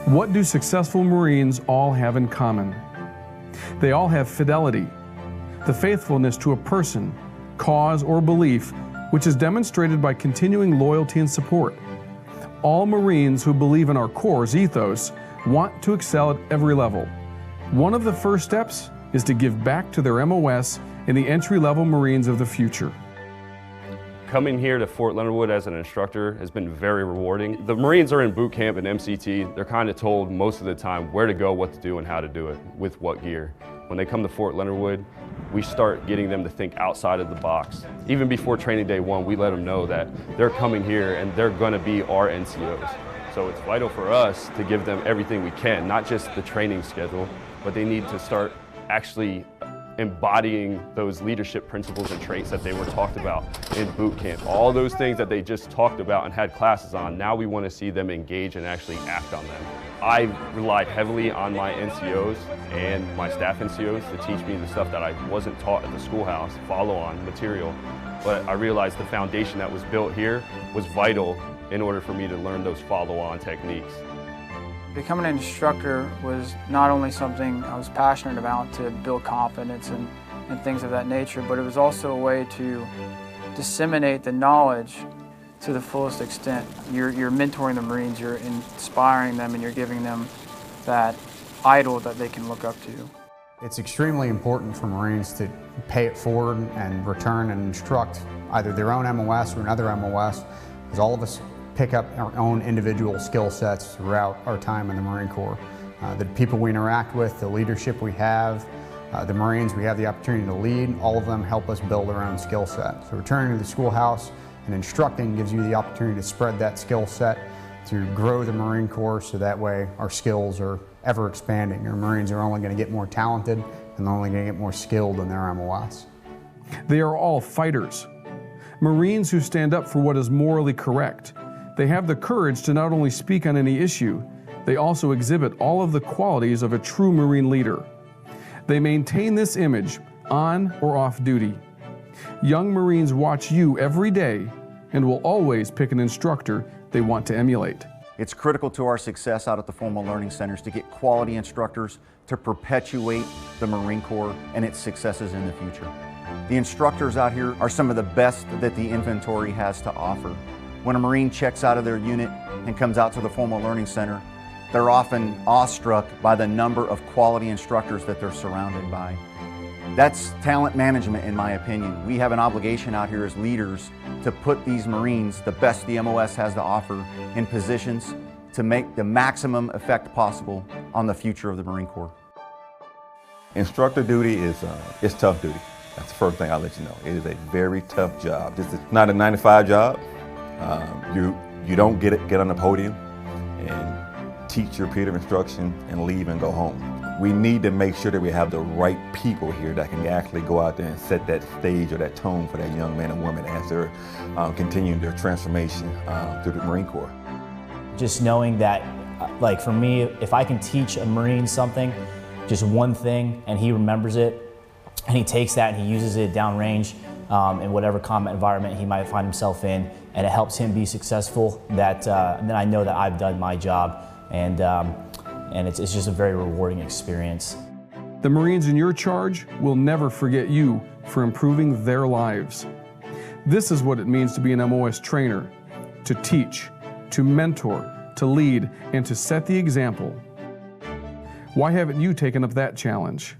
What do successful Marines all have in common? They all have fidelity, the faithfulness to a person, cause, or belief, which is demonstrated by continuing loyalty and support. All Marines who believe in our Corps' ethos want to excel at every level. One of the first steps is to give back to their MOS in the entry-level Marines of the future. Coming here to Fort Leonard Wood as an instructor has been very rewarding. The Marines are in boot camp and MCT. They're kind of told most of the time where to go, what to do, and how to do it, with what gear. When they come to Fort Leonard Wood, we start getting them to think outside of the box. Even before training day one, we let them know that they're coming here and they're going to be our NCOs. So it's vital for us to give them everything we can, not just the training schedule, but they need to start actually embodying those leadership principles and traits that they were talked about in boot camp. All those things that they just talked about and had classes on, now we want to see them engage and actually act on them. I relied heavily on my NCOs and my staff NCOs to teach me the stuff that I wasn't taught at the schoolhouse, follow-on material. But I realized the foundation that was built here was vital in order for me to learn those follow-on techniques. Becoming an instructor was not only something I was passionate about to build confidence and things of that nature, but it was also a way to disseminate the knowledge to the fullest extent. You're mentoring the Marines, you're inspiring them, and you're giving them that idol that they can look up to. It's extremely important for Marines to pay it forward and return and instruct either their own MOS or another MOS, because all of us pick up our own individual skill sets throughout our time in the Marine Corps. The people we interact with, the leadership we have, the Marines we have the opportunity to lead, all of them help us build our own skill set. So returning to the schoolhouse and instructing gives you the opportunity to spread that skill set, to grow the Marine Corps, so that way our skills are ever expanding. Our Marines are only going to get more talented and they're only going to get more skilled in their MOS. They are all fighters. Marines who stand up for what is morally correct. They have the courage to not only speak on any issue, they also exhibit all of the qualities of a true Marine leader. They maintain this image on or off duty. Young Marines watch you every day and will always pick an instructor they want to emulate. It's critical to our success out at the formal learning centers to get quality instructors to perpetuate the Marine Corps and its successes in the future. The instructors out here are some of the best that the inventory has to offer. When a Marine checks out of their unit and comes out to the formal learning center, they're often awestruck by the number of quality instructors that they're surrounded by. That's talent management, in my opinion. We have an obligation out here as leaders to put these Marines, the best the MOS has to offer, in positions to make the maximum effect possible on the future of the Marine Corps. Instructor duty is tough duty. That's the first thing I'll let you know. It is a very tough job. This is not a 9-to-5 job. You don't get on the podium and teach your period of instruction and leave and go home. We need to make sure that we have the right people here that can actually go out there and set that stage or that tone for that young man and woman as they're continuing their transformation through the Marine Corps. Just knowing that, like for me, if I can teach a Marine something, just one thing, and he remembers it, and he takes that and he uses it downrange in whatever combat environment he might find himself in, and it helps him be successful, then I know that I've done my job, and it's just a very rewarding experience. The Marines in your charge will never forget you for improving their lives. This is what it means to be an MOS trainer: to teach, to mentor, to lead, and to set the example. Why haven't you taken up that challenge?